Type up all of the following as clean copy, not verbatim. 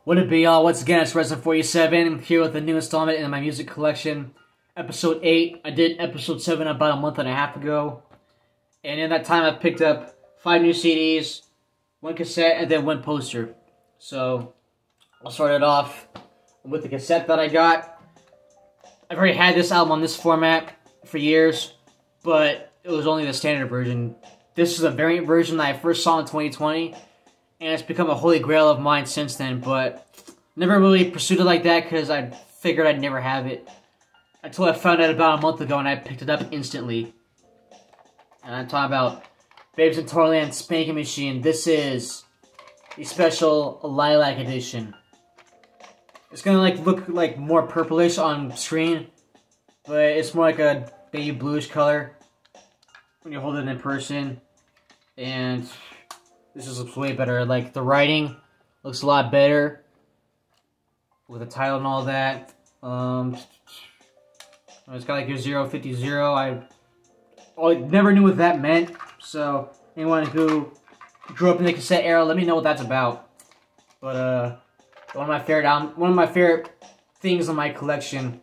What it be, y'all? Once again, it's Rezin 47 here with a new installment in my music collection, episode 8. I did episode 7 about a month and a half ago, and in that time I picked up 5 new CDs, 1 cassette, and then 1 poster. So I'll start it off with the cassette that I got. I've already had this album on this format for years, but it was only the standard version. This is a variant version that I first saw in 2020. And it's become a holy grail of mine since then, but never really pursued it like that because I figured I'd never have it. Until I found out about a month ago and I picked it up instantly. And I'm talking about Babes in Toyland Spanking Machine. This is the special Lilac edition. It's gonna look like more purplish on screen, but it's more like a baby bluish color when you hold it in person. And this just looks way better. Like, the writing looks a lot better with the title and all that. It's got like your 050. I never knew what that meant. So anyone who grew up in the cassette era, let me know what that's about. But one of my favorite things in my collection.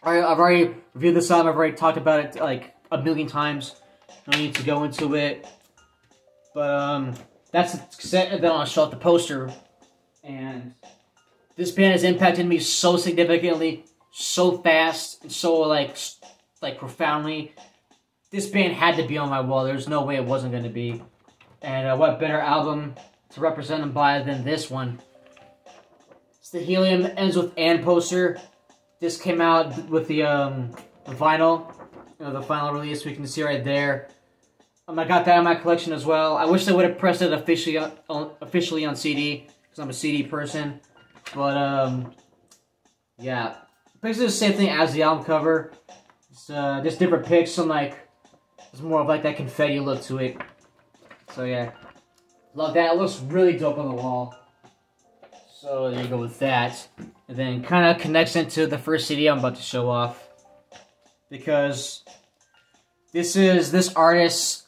I've already reviewed this album. I've already talked about it like a million times. No need to go into it. But, that's the cassette, and then I'll show off the poster. And this band has impacted me so significantly, so fast, and so, like profoundly. This band had to be on my wall. There's no way it wasn't going to be. And, what better album to represent them by than this one. It's the Helium Ends with And poster. This came out with the vinyl, the final release. We can see right there. I got that in my collection as well. I wish they would have pressed it officially on CD, because I'm a CD person. But, yeah. Basically the same thing as the album cover. It's just different pics and, there's more of, that confetti look to it. So, yeah. Love that. It looks really dope on the wall. So, there you go with that. And then kind of connects into the first CD I'm about to show off. Because this is this artist's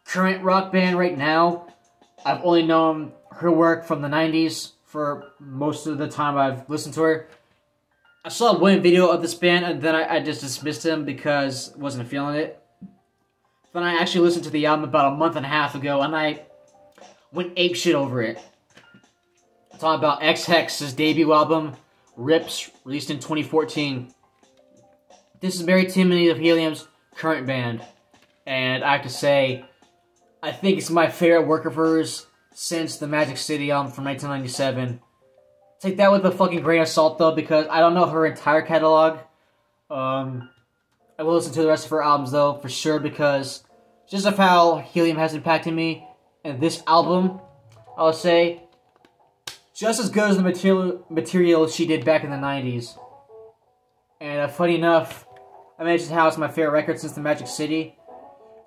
current rock band right now. I've only known her work from the 90s for most of the time I've listened to her. I saw one video of this band and then I just dismissed them because I wasn't feeling it. Then I actually listened to the album about a month and a half ago and I went apeshit over it. I'm talking about X-Hex's debut album, Rips, released in 2014. This is Mary Timony of Helium's current band. And I have to say, I think it's my favorite work of hers since the Magic City album from 1997. Take that with a fucking grain of salt, though, because I don't know her entire catalog. I will listen to the rest of her albums, though, for sure, because just of how Helium has impacted me. And this album, I would say, just as good as the material she did back in the 90s. And funny enough, I mentioned how it's my favorite record since the Magic City.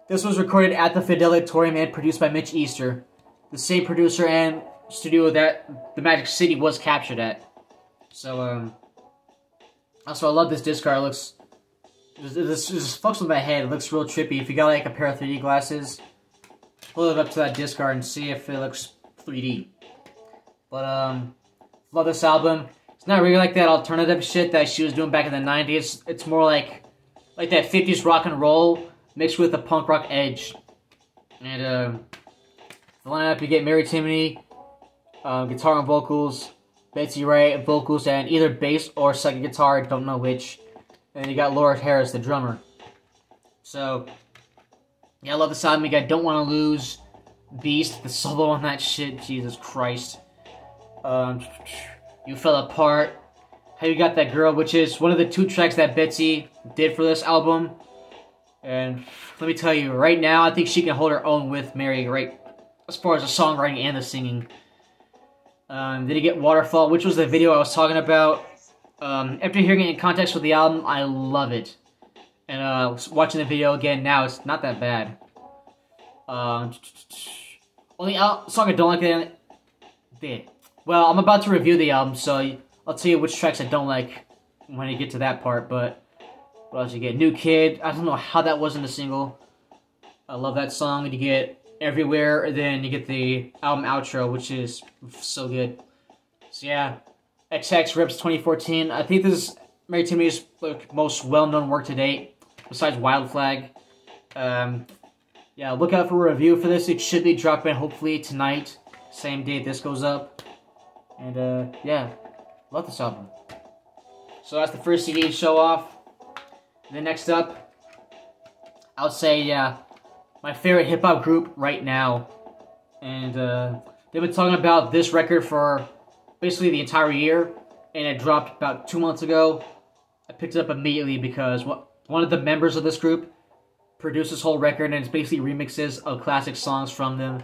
This was recorded at the Fidelitorium and produced by Mitch Easter, the same producer and studio that the Magic City was captured at. So, also I love this disc art. It looks, this just fucks with my head. It looks real trippy. If you got a pair of 3D glasses, hold it up to that disc art and see if it looks 3D. But, love this album. It's not really like that alternative shit that she was doing back in the 90s. It's more like that 50s rock and roll mixed with a punk rock edge. And, the lineup, you get Mary Timony, guitar and vocals, Betsy Ray, vocals, and either bass or second guitar, don't know which. And then you got Laura Harris, the drummer. So, yeah, I love this album. You got Don't Want to Lose, Beast, the solo on that shit, Jesus Christ. You Fell Apart, How You Got That Girl, which is one of the 2 tracks that Betsy did for this album. And let me tell you, right now, I think she can hold her own with Mary, right, as far as the songwriting and the singing. Then you get Waterfall, which was the video I was talking about. After hearing it in context with the album, I love it. And watching the video again now, it's not that bad. Only song I don't like well, I'm about to review the album, so I'll tell you which tracks I don't like when you get to that part, but what else you get? New Kid. I don't know how that wasn't a single. I love that song. And you get Everywhere, and then you get the album outro, which is so good. So yeah, XX Rips 2014. I think this is Mary Timmy's like, most well-known work to date, besides Wild Flag. Yeah, look out for a review for this. It should be dropping hopefully tonight, same day this goes up. And yeah, love this album. So that's the first CD to show off. And then next up, I would say, yeah, my favorite hip-hop group right now. And they've been talking about this record for basically the entire year. And it dropped about 2 months ago. I picked it up immediately because one of the members of this group produced this whole record. And it's basically remixes of classic songs from them.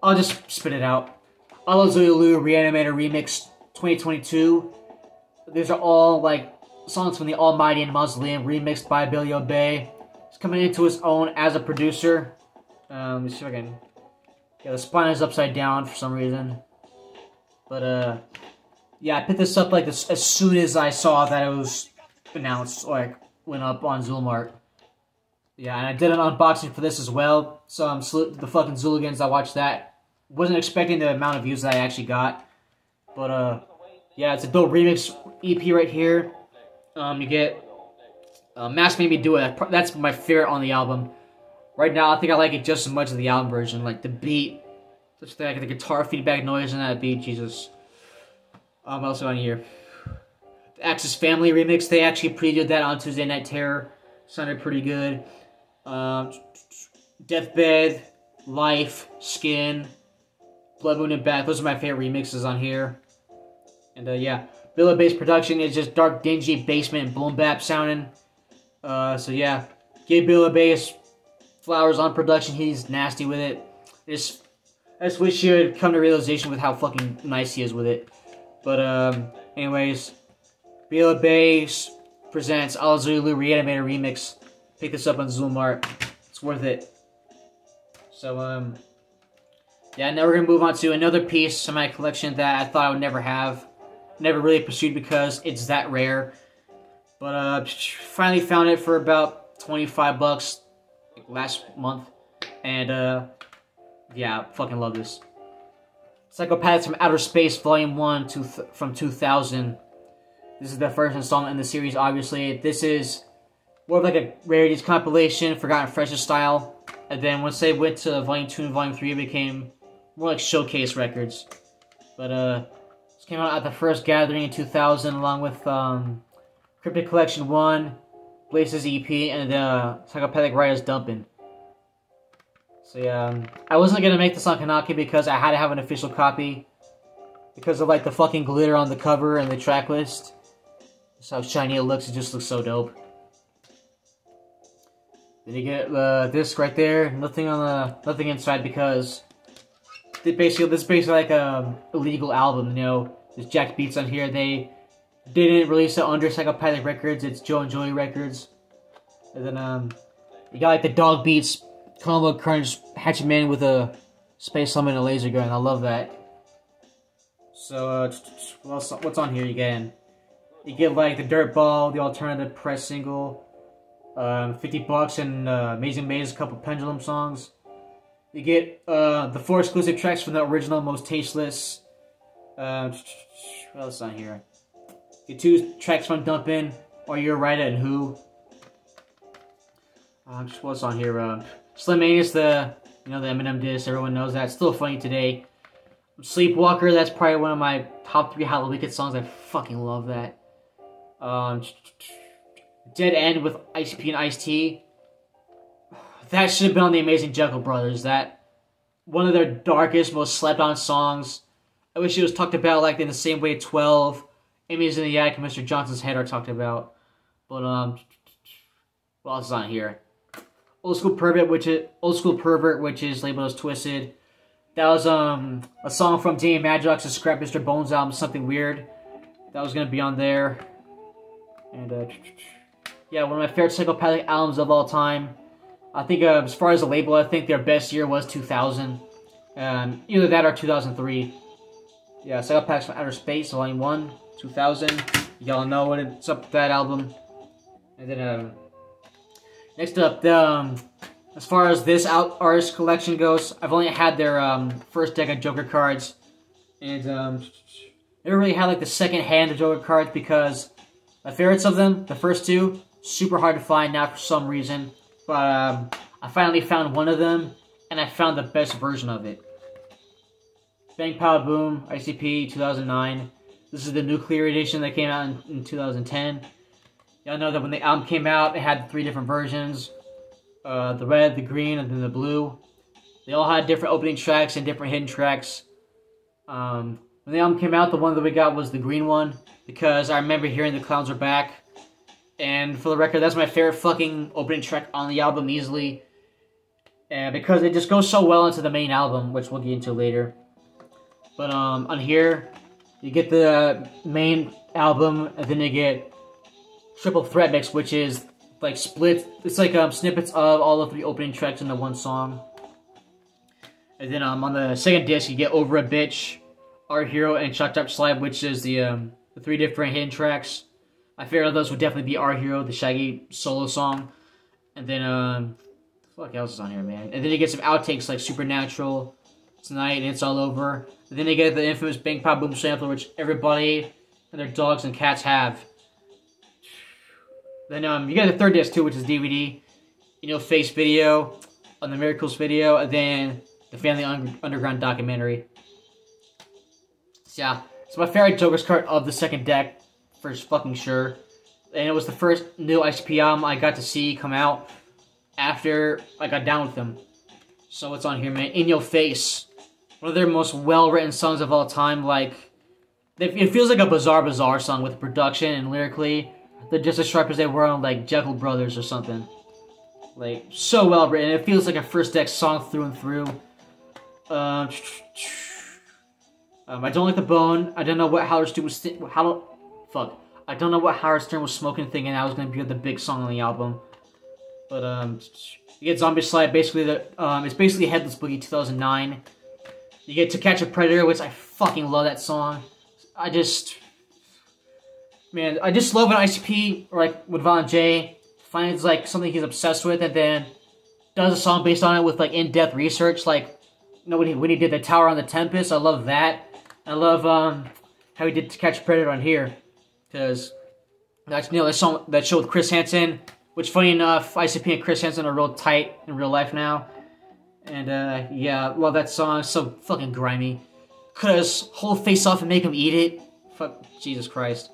I'll just spit it out. Alla Reanimator Remix 2022. These are all like songs from the Almighty and Mausoleum remixed by Billy Obey. He's coming into his own as a producer. Let me see if I can... Yeah, the spine is upside down for some reason. But yeah, I picked this up like as soon as I saw that it was announced, like went up on Zulmart. Yeah, and I did an unboxing for this as well. So salute the fucking Zuligans that watched that. Wasn't expecting the amount of views that I actually got. But yeah, it's a dope remix EP right here. You get Mask Made Me Do It. That's my favorite on the album. Right now, I think I like it just as much as the album version. Like the beat, such that the guitar feedback noise in that beat, Jesus. Also on here, the Axis Family remix. They actually previewed that on Tuesday Night Terror. Sounded pretty good. Deathbed, Life, Skin, Blood Moon and Back. Those are my favorite remixes on here. And yeah, Billy Bass production is just dark, dingy basement and boom bap sounding. So yeah, give Billy Bass flowers on production. He's nasty with it. I just wish he would come to realization with how fucking nice he is with it. But anyways, Billy Bass presents Alla Zulu Reanimator Remix. Pick this up on Zulmart. It's worth it. So yeah, now we're gonna move on to another piece of my collection that I thought I would never have. Never really pursued because it's that rare. But finally found it for about 25 bucks like last month. And yeah, fucking love this. Psychopathics from Outer Space Volume 1 from 2000. This is the first installment in the series, obviously. This is more of like a rarities compilation, Forgotten Freshness style. And then once they went to Volume 2 and Volume 3, it became more like showcase records. But this came out at the first gathering in 2000, along with Cryptic Collection 1, Blaze's EP, and Psychopathic Writers Dumpin'. So yeah, I wasn't gonna make this on Kanaki because I had to have an official copy. Because of like the fucking glitter on the cover and the track list. That's how shiny it looks, it just looks so dope. Then you get the disc right there, nothing inside because this is basically like a illegal album, you know. There's jacked beats on here. They didn't release it under Psychopathic Records, it's Joe and Joey Records. And then you got like the dog beats, combo crunch, Hatchet Man with a space helmet and a laser gun. I love that. So what's on here again? You get like the Dirt Ball, the alternative press single, 50 bucks and Amazing Maze, a couple Pendulum songs. You get the 4 exclusive tracks from the original Most Tasteless. What else on here? You get 2 tracks from Dumpin', Are You Right and Who. What's on here? Slim Anus, the Eminem disc. Everyone knows that. It's still funny today. Sleepwalker. That's probably one of my top 3 Halloween songs. I fucking love that. Dead End with Ice P and Ice-T. That should have been on the Amazing Jekyll Brothers. That one of their darkest, most slept-on songs. I wish it was talked about like in the same way 12, Amy's in the Attic, and Mr. Johnson's Head are talked about. But what else is on here? Old School Pervert, which is labeled as Twisted. That was a song from Danny Madrox's Scrap Mr. Bones album, Something Weird. That was gonna be on there. And yeah, one of my favorite Psychopathic albums of all time. I think as far as the label, I think their best year was 2000. Either that or 2003. Yeah, Psychopathics from Outer Space, Volume 1, 2000. Y'all know what's up with that album. And then next up, as far as this artist collection goes, I've only had their first deck of Joker cards. And never really had like the second hand of Joker cards because my favorites of them, the first two, super hard to find now for some reason. But I finally found one of them, and I found the best version of it. Bang Pow Boom, ICP 2009. This is the Nuclear Edition that came out in 2010. Y'all know that when the album came out, it had 3 different versions. The red, the green, and then the blue. They all had different opening tracks and different hidden tracks. When the album came out, the one that we got was the green one, because I remember hearing The Clowns Are Back. And for the record, that's my favorite fucking opening track on the album easily. And because it just goes so well into the main album, which we'll get into later. But on here, you get the main album, and then you get Triple Threat Mix, which is like split. It's like snippets of all the 3 opening tracks into one song. And then on the second disc, you get Over a Bitch, Our Hero, and Chop Chop Slide, which is the 3 different hidden tracks. My favorite of those would definitely be Our Hero, the Shaggy solo song. And then, what the fuck else is on here, man? And then you get some outtakes like Supernatural, Tonight, and It's All Over. And then you get the infamous Bang Pow Boom sampler, which everybody and their dogs and cats have. Then you get the third disc too, which is DVD. You know, Face video, on the Miracles video, and then the Family Underground documentary. So yeah, it's my favorite Joker's card of the second deck, for fucking sure. And it was the first new ICP album I got to see come out after I got down with them. So what's on here, man? In Your Face. One of their most well-written songs of all time. Like, it feels like a Bizarre song with production and lyrically. They're just as sharp as they were on, like, Jekyll Brothers or something. Like, so well-written. It feels like a first deck song through and through. I Don't Like the Bone. I don't know what Howard Stern was... I don't know what Howard Stern was smoking, thinking that was going to be the big song on the album. But, you get Zombie Slide, basically, it's basically Headless Boogie 2009. You get To Catch a Predator, which I fucking love that song. I just love an ICP, or like with Von J, finds like something he's obsessed with, and then does a song based on it with like in-depth research. Like, you know, when he did The Tower on the Tempest, I love that. I love how he did To Catch a Predator on here, because that's, you know, that show with Chris Hansen, which, funny enough, ICP and Chris Hansen are real tight in real life now. And yeah, love that song. So fucking grimy. Cause hold Face Off and Make him eat it. Fuck, Jesus Christ.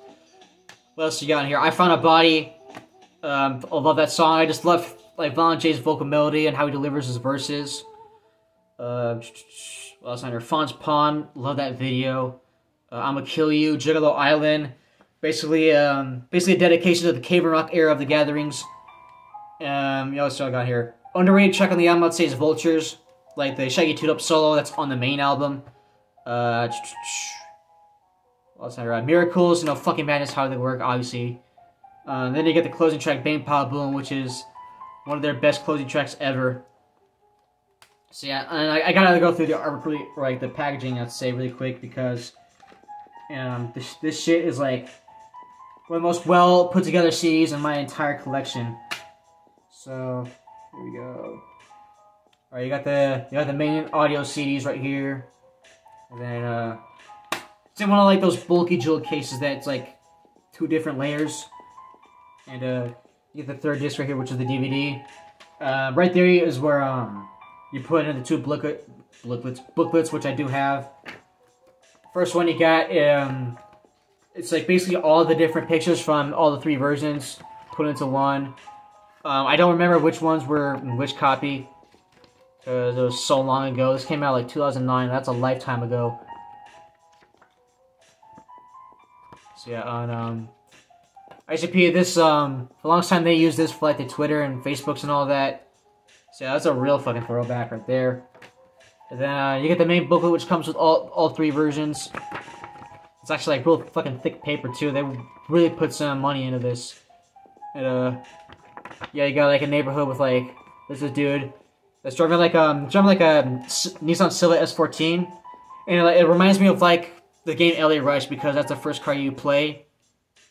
What else you got in here? I Found a Body. I love that song. I just love like Von J's vocal melody and how he delivers his verses. What else on here? Fawn's Pawn. Love that video. I'ma Kill You. Juggalo Island. Basically a dedication to the Cave and Rock era of the Gatherings. What else I got here? Underrated track on the album, I'd say, is Vultures. Like the Shaggy 2-Up solo that's on the main album. What else I got? Miracles, you know, Fucking Madness, How They Work, obviously. Then you get the closing track, Bang Pow Boom, which is one of their best closing tracks ever. So yeah, and I gotta go through the artwork, like the packaging, I'd say, really quick, because this shit is like one of the most well put together CDs in my entire collection. So here we go. All right, you got the main audio CDs right here, and then it's in one of like those bulky jewel cases that's like 2 different layers, and you get the third disc right here, which is the DVD. Right there is where you put in the 2 booklets, which I do have. First one you got, it's like basically all the different pictures from all the 3 versions put into one. I don't remember which ones were in which copy, because it was so long ago. This came out like 2009, that's a lifetime ago. So yeah, on ICP, this, for the longest time they used this for like the Twitter and Facebooks and all that. So yeah, that's a real fucking throwback right there. And then you get the main booklet, which comes with all 3 versions. It's actually like real fucking thick paper too. They really put some money into this. And yeah, you got like a neighborhood with like this dude that's driving like a Nissan Silva S14, and it reminds me of like the game LA Rush, because that's the first car you play,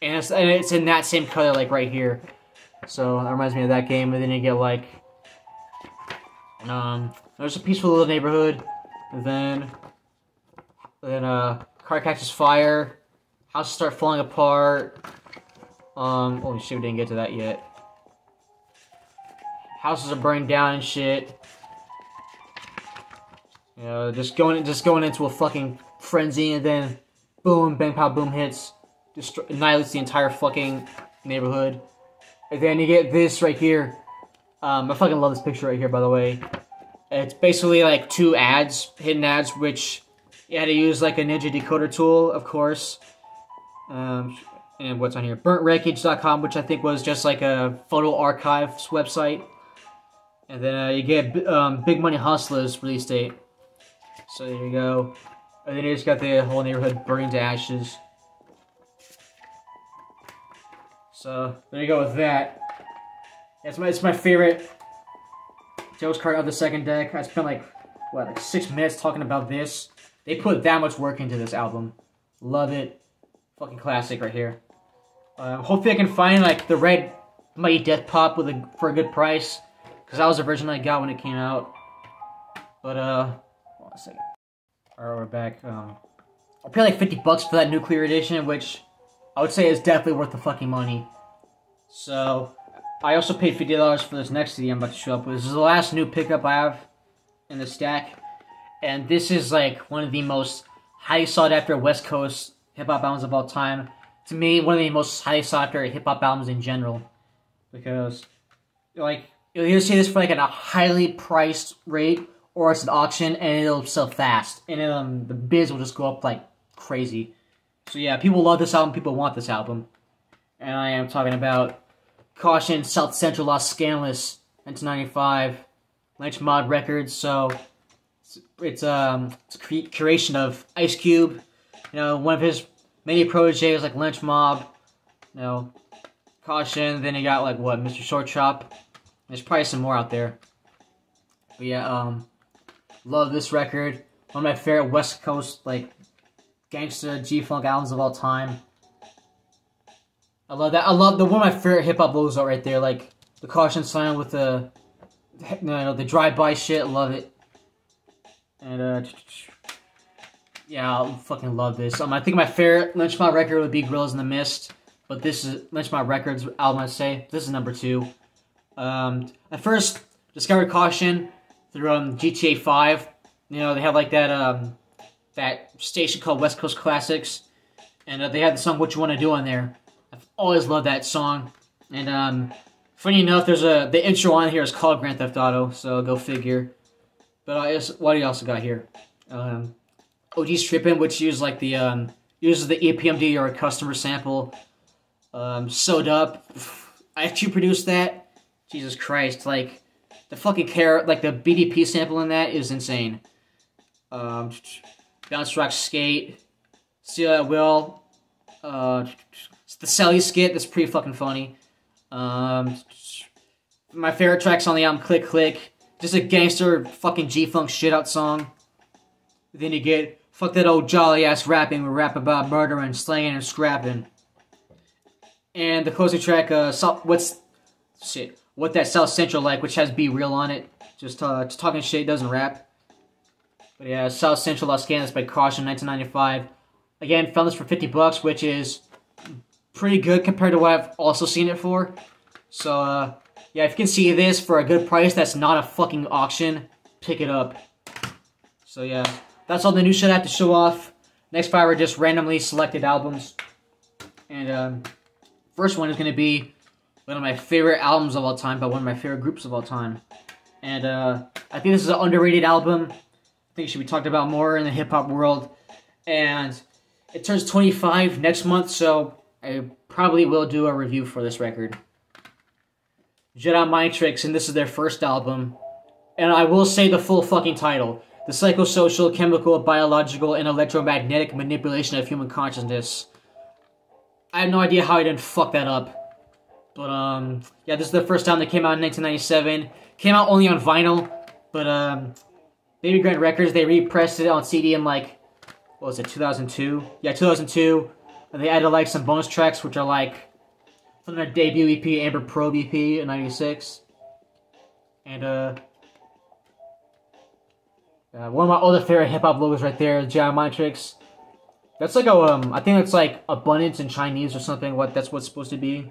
and it's in that same color like right here. So that reminds me of that game. And then you get like there's a peaceful little neighborhood, and then car catches fire, houses start falling apart. Holy shit, we didn't get to that yet. Houses are burning down and shit. You know, just going into a fucking frenzy, and then boom, bang, pow, boom hits, annihilates the entire fucking neighborhood. And then you get this right here. I fucking love this picture right here, by the way. It's basically like 2 ads, hidden ads, which you had to use like a ninja decoder tool, of course. And what's on here? Burntwreckage.com, which I think was just like a photo archives website. And then you get Big Money Hustlers release date. So there you go. And then you just got the whole neighborhood burning to ashes. So there you go with that. It's my favorite Joe's card of the second deck. I spent like 6 minutes talking about this. They put that much work into this album. Love it. Fucking classic right here. Hopefully I can find like the red Mighty Death Pop for a good price, because that was the version I got when it came out. But hold on a second. Alright, we're back. I'll pay like $50 for that nuclear edition, which I would say is definitely worth the fucking money. So I also paid $50 for this next CD I'm about to show up with. This is the last new pickup I have in the stack. And this is like one of the most highly sought after West Coast hip-hop albums of all time. To me, one of the most highly sought after hip-hop albums in general. Because, like, you'll either see this for like at a highly priced rate, or it's an auction and it'll sell fast. And the biz will just go up like crazy. So yeah, people love this album, people want this album. And I am talking about Kausion, South Central, Lost Skanless, 1995, Lynch Mod Records. So it's a curation of Ice Cube, you know, one of his many proteges like Lynch Mob, you know, Kausion. Then you got like what, Mr. Short Chop. There's probably some more out there. But yeah, love this record. One of my favorite West Coast like gangsta G-Funk albums of all time. I love that. I love one of my favorite hip hop logos right there, like the Kausion sign with the the drive-by shit. Love it. And yeah, I fucking love this. I think my favorite Lynch Mob record would be Gorillas in the Mist, but this is Lynch Mob Records album. I'd say this is number 2. I first discovered Kausion through GTA 5. You know, they have like that that station called West Coast Classics, and they had the song "What You Want to Do" on there. I've always loved that song. And funny enough, there's the intro on here is called Grand Theft Auto, so go figure. But what do you also got here? OG Strippin', which uses like the uses the EPMD or a customer sample. Sewed Up, I actually produced that. Jesus Christ, like the fucking like the BDP sample in that is insane. Bounce Rock Skate, Steal at Will, the Sally skit, that's pretty fucking funny. My favorite tracks on the album, Click Click, just a gangster fucking G-Funk shit out song. Then you get Fuck That Old Jolly Ass Rapping, we rap about murdering, slaying, and scrapping. And the closing track, What That South Central Like, which has Be Real on it. Just talking shit, doesn't rap. But yeah, South Central Lost Skanless by Kausion, 1995. Again, found this for $50, which is pretty good compared to what I've also seen it for. So, yeah, if you can see this for a good price that's not a fucking auction, pick it up. So, yeah, that's all the new shit I have to show off. Next 5 are just randomly selected albums. And, first one is going to be one of my favorite albums of all time by one of my favorite groups of all time. And, I think this is an underrated album. I think it should be talked about more in the hip-hop world. And it turns 25 next month, so I probably will do a review for this record. Jedi Mind Tricks, and this is their first album. And I will say the full fucking title. The Psychosocial, Chemical, Biological, and Electromagnetic Manipulation of Human Consciousness. I have no idea how I didn't fuck that up. But, yeah, this is the first time that came out in 1997. Came out only on vinyl, but, Baby Grant Records, they repressed it on CD in, like, what was it, 2002? Yeah, 2002. And they added, like, some bonus tracks, which are, like, from their debut EP, Amber Probe EP in 96. And, one of my other favorite hip-hop logos right there, Jedi Mind Tricks. That's like a, I think it's like abundance in Chinese or something, that's what's supposed to be.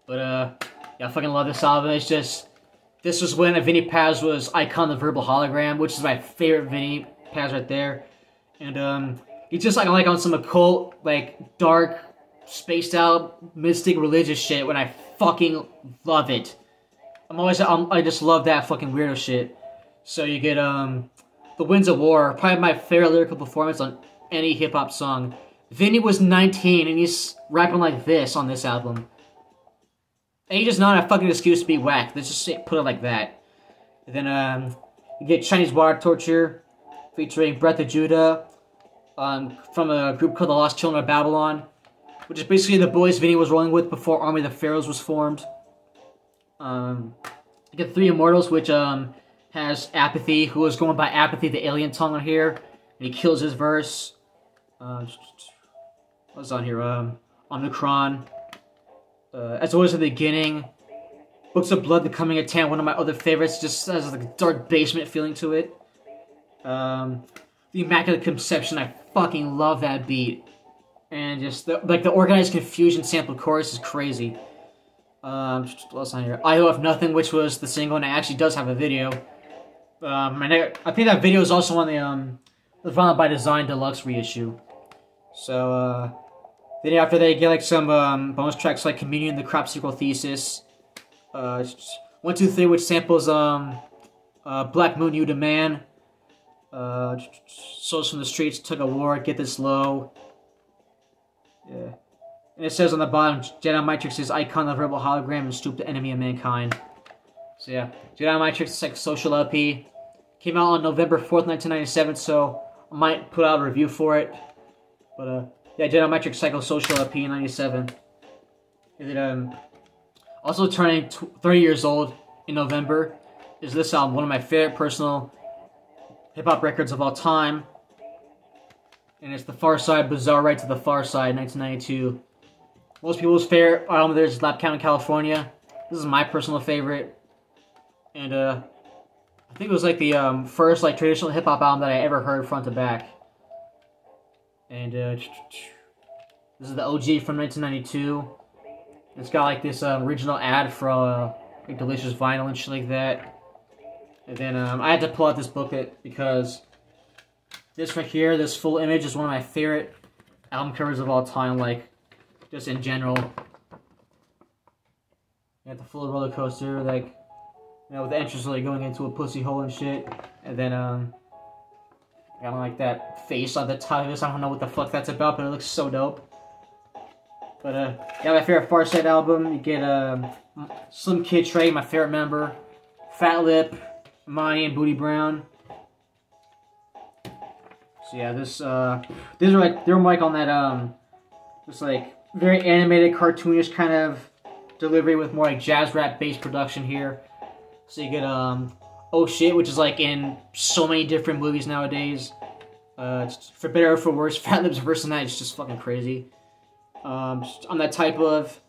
But, yeah, I fucking love this album. It's just, this was when Vinny Paz was Icon the Verbal Hologram, which is my favorite Vinny Paz right there. And, it's just like on some occult, like, dark, spaced out, mystic, religious shit when I fucking love it. I just love that fucking weirdo shit. So you get, The Winds of War, probably my favorite lyrical performance on any hip-hop song. Vinny was 19 and he's rapping like this on this album. And he's just not a fucking excuse to be whack. Let's just put it like that. And then, you get Chinese Water Torture, featuring Breath of Judah, from a group called the Lost Children of Babylon, which is basically the boys Vinny was rolling with before Army of the Pharaohs was formed. You get Three Immortals, which, has Apathy, who was going by Apathy the Alien Tongue on here, and he kills his verse. What's on here? Omicron. As always at the beginning. Books of Blood, The Coming of Tan, one of my other favorites, just has like a dark basement feeling to it. The Immaculate Conception, I fucking love that beat. And just, the Organized Confusion sample chorus is crazy. What else on here? I Love Nothing, which was the single, and it actually does have a video. I think that video is also on the Violent by Design Deluxe reissue. So, then after that, you get like some bonus tracks like Communion, The Crop Circle Thesis, 1, 2, 3, which samples Black Moon, You Demand, Souls from the Streets, Tug of War, Get This Low. Yeah. And it says on the bottom, Jedi Matrix is Icon of Verbal Hologram and Stoop the Enemy of Mankind. So yeah, Jedi Matrix Psychosocial LP. Came out on November 4th, 1997, so I might put out a review for it. But yeah, Jedi Matrix Psychosocial LP in 97. And then, also turning 30 years old in November is this album, one of my favorite personal hip-hop records of all time. And it's The Pharcyde, Bizarre Ride to the Pharcyde, 1992. Most people's favorite album there is Lap Count in California. This is my personal favorite. And, I think it was like the first like traditional hip-hop album that I ever heard front to back. And, this is the OG from 1992. It's got like this original ad for like Delicious Vinyl and shit like that. And then I had to pull out this booklet because this right here, this full image, is one of my favorite album covers of all time, like, just in general. You got the full roller coaster, like, you know, with the entrance like going into a pussy hole and shit. And then, got like that face on the top of this. I don't know what the fuck that's about, but it looks so dope. But, yeah, my favorite Pharcyde album. You get, Slim Kid Trey, my favorite member. Fat Lip, Monty, and Booty Brown. So yeah, these are like, they're like on that, this like, very animated, cartoonish kind of delivery with more like jazz rap based production here. So you get, Oh Shit, which is like in so many different movies nowadays. For better or for worse, Fat Lip's verse in that is just fucking crazy. Just on that type of,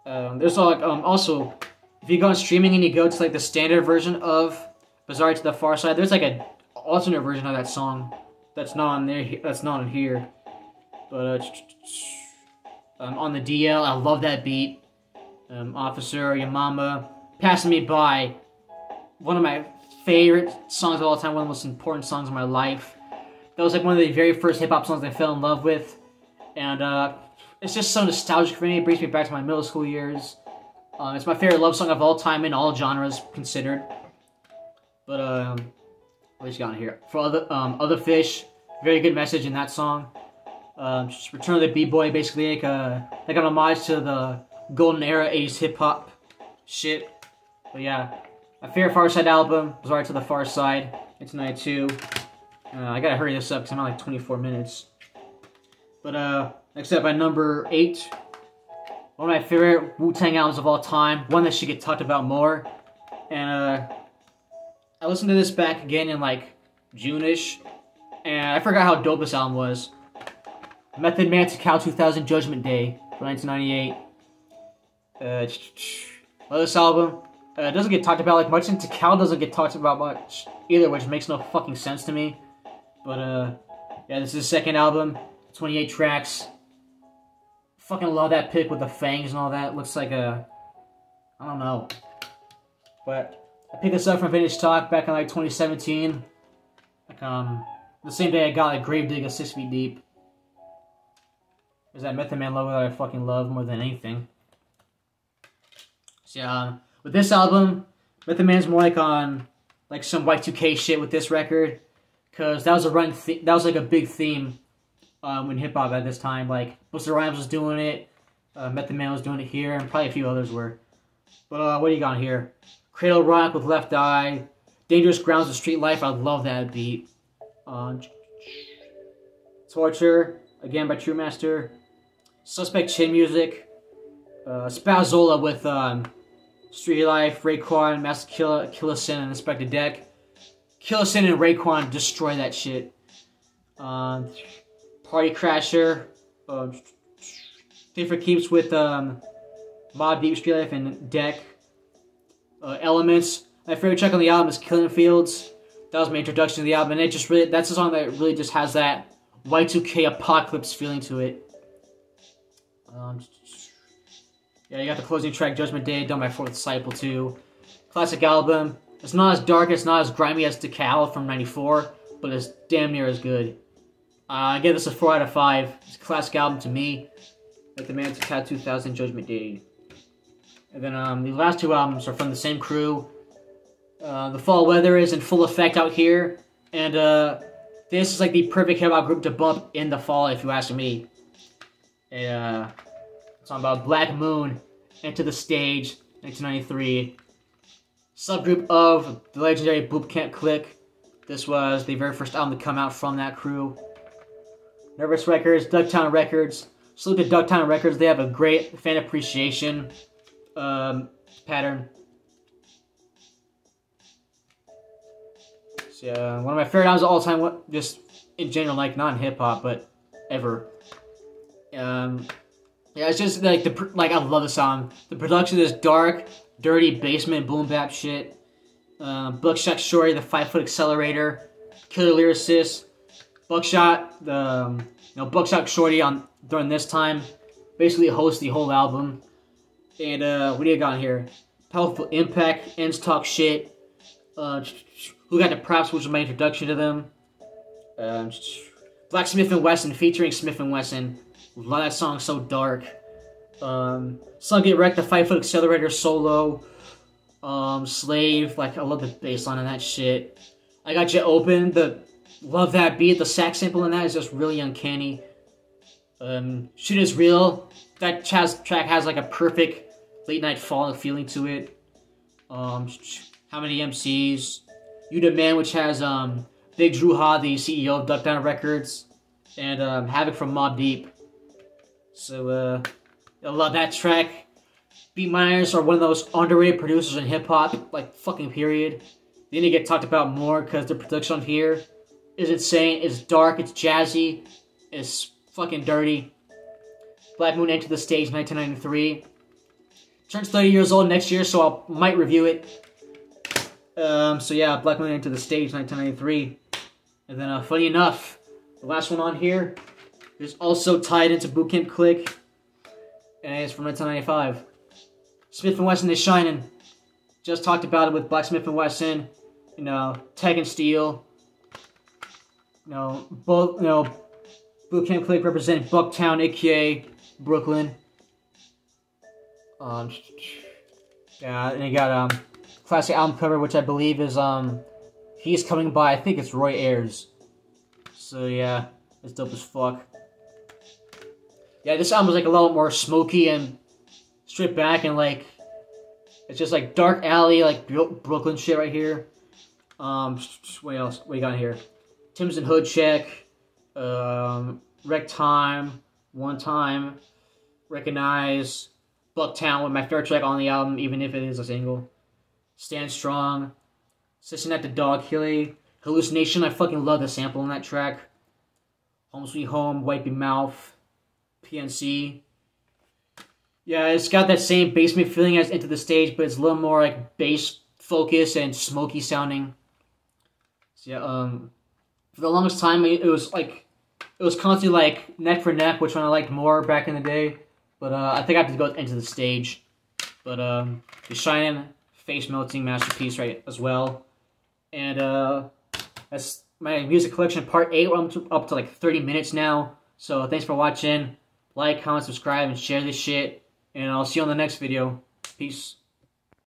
there's like, also, if you go on streaming and you go to like the standard version of Bizarre to the Pharcyde, there's like an alternate version of that song that's not on there, that's not in here. But, on the DL, I love that beat. Officer, Your Mama, Passing Me By, one of my favorite songs of all time, one of the most important songs in my life. That was like one of the very first hip-hop songs I fell in love with. And, it's just so nostalgic for me. It brings me back to my middle school years. It's my favorite love song of all time in all genres considered. But, what else you got in here? For Other Fish, very good message in that song. Just Return of the B-Boy, basically like an homage to the golden era 80s hip-hop shit. But yeah, my favorite Pharcyde album was Right to the Pharcyde, 1992. I gotta hurry this up because I'm at like 24 minutes. But, next up at number 8, one of my favorite Wu-Tang albums of all time, one that should get talked about more. And, I listened to this back again in like June-ish, and I forgot how dope this album was. Method Man Tical 2000 Judgement Day from 1998. Love this album. It doesn't get talked about like much, and Tical doesn't get talked about much either, which makes no fucking sense to me. But Yeah, this is his second album, 28 tracks. Fucking love that pick with the fangs and all that. Looks like a, I don't know. But I picked this up from Vintage Talk back in like 2017. Like, the same day I got like Gravedigger 6 Feet Deep. There's that Method Man logo that I fucking love more than anything. So yeah, with this album, Method Man's more like on like some Y2K shit with this record, cause that was a that was like a big theme in hip hop at this time. Like Busta Rhymes was doing it, Method Man was doing it here, and probably a few others were. But what do you got here? Cradle Rock with Left Eye, Dangerous Grounds of Street Life. I love that beat. Torture again by True Master. Suspect Chin Music, Spazzola with Street Life, Raekwon, Master Killa Sin, and Inspector Deck. Killa Sin and Raekwon destroy that shit. Party Crasher, Thing for Keeps with Mobb Deep, Street Life, and Deck. Elements. My favorite track on the album is Killing Fields. That was my introduction to the album, and it just really, that's a song that really just has that Y2K apocalypse feeling to it. Yeah, you got the closing track, Judgment Day, done by Fourth Disciple 2. Classic album. It's not as dark, it's not as grimy as Tical from '94, but it's damn near as good. I give this a 4 out of 5. It's a classic album to me. Like the Man Tical 2000, Judgment Day. And then the last two albums are from the same crew. The fall weather is in full effect out here, and this is like the perfect hip hop group to bump in the fall, if you ask me. It's all about Black Moon, Enter the Stage, 1993. Subgroup of the legendary Boot Camp Clique. This was the very first album to come out from that crew. Nervous Records, Ducktown Records. Salute to Ducktown Records. They have a great fan appreciation pattern. So, yeah, one of my favorite albums of all time, just in general, like not in hip hop, but ever. Yeah, it's just like I love the song. The production is dark, dirty basement boom bap shit. Buckshot Shorty, the 5-foot accelerator, killer lyricist. Buckshot, Buckshot Shorty during this time, basically hosts the whole album. And what do you got here? Powerful Impact, Ends Talk Shit. Who Got the Props, which was my introduction to them. Black Smif-N-Wessun featuring Smif-N-Wessun. Love that song, so dark. Sun Get Wrecked, the 5-foot accelerator solo. Slave, like I love the bass line on that shit. I Got You Open, love that beat. The sax sample in that is just really uncanny. Shit Is Real. That track has like a perfect late night fall feeling to it. How Many MCs? You the Man, which has Big Drew Ha, the CEO of Duckdown Records, and Havoc from Mobb Deep. So, I love that track. Beat Miners are one of those underrated producers in hip-hop, like, fucking period. They need to get talked about more, because the production on here is insane. It's dark, it's jazzy, it's fucking dirty. Black Moon Enter the Stage, 1993. Turns 30 years old next year, so I might review it. So yeah, Black Moon Enter the Stage, 1993. And then, funny enough, the last one on here is also tied into Boot Camp Clique, and it's from 1995. Smif-N-Wessun is Shinin'. Just talked about it with Black Smif-N-Wessun, Tech and Steel. Both, Boot Camp Clique represent Bucktown, aka Brooklyn. Yeah, and you got classic album cover, which I believe is He's Coming By. I think it's Roy Ayers. So yeah, it's dope as fuck. Yeah, this album is like a little more smoky and stripped back, and like it's just like dark alley, like Brooklyn shit right here. What else? What you got here? Tim's and Hood Check, Wreck Time, One Time, Recognize, Bucktown with my favorite track on the album, even if it is a single. Stand Strong, Cincinnati Dog Hilly, Hallucination. I fucking love the sample on that track. Home Sweet Home, Wipey Mouth, PNC. Yeah, it's got that same basement feeling as Into the Stage, but it's a little more like bass focus and smoky sounding. So yeah, for the longest time it was like it was constantly like neck for neck, which one I liked more back in the day. But I think I have to go into the stage. But the Shinin face melting masterpiece right as well. And that's my music collection part 8. I'm up to like 30 minutes now. So thanks for watching. Like, comment, subscribe, and share this shit. And I'll see you on the next video. Peace.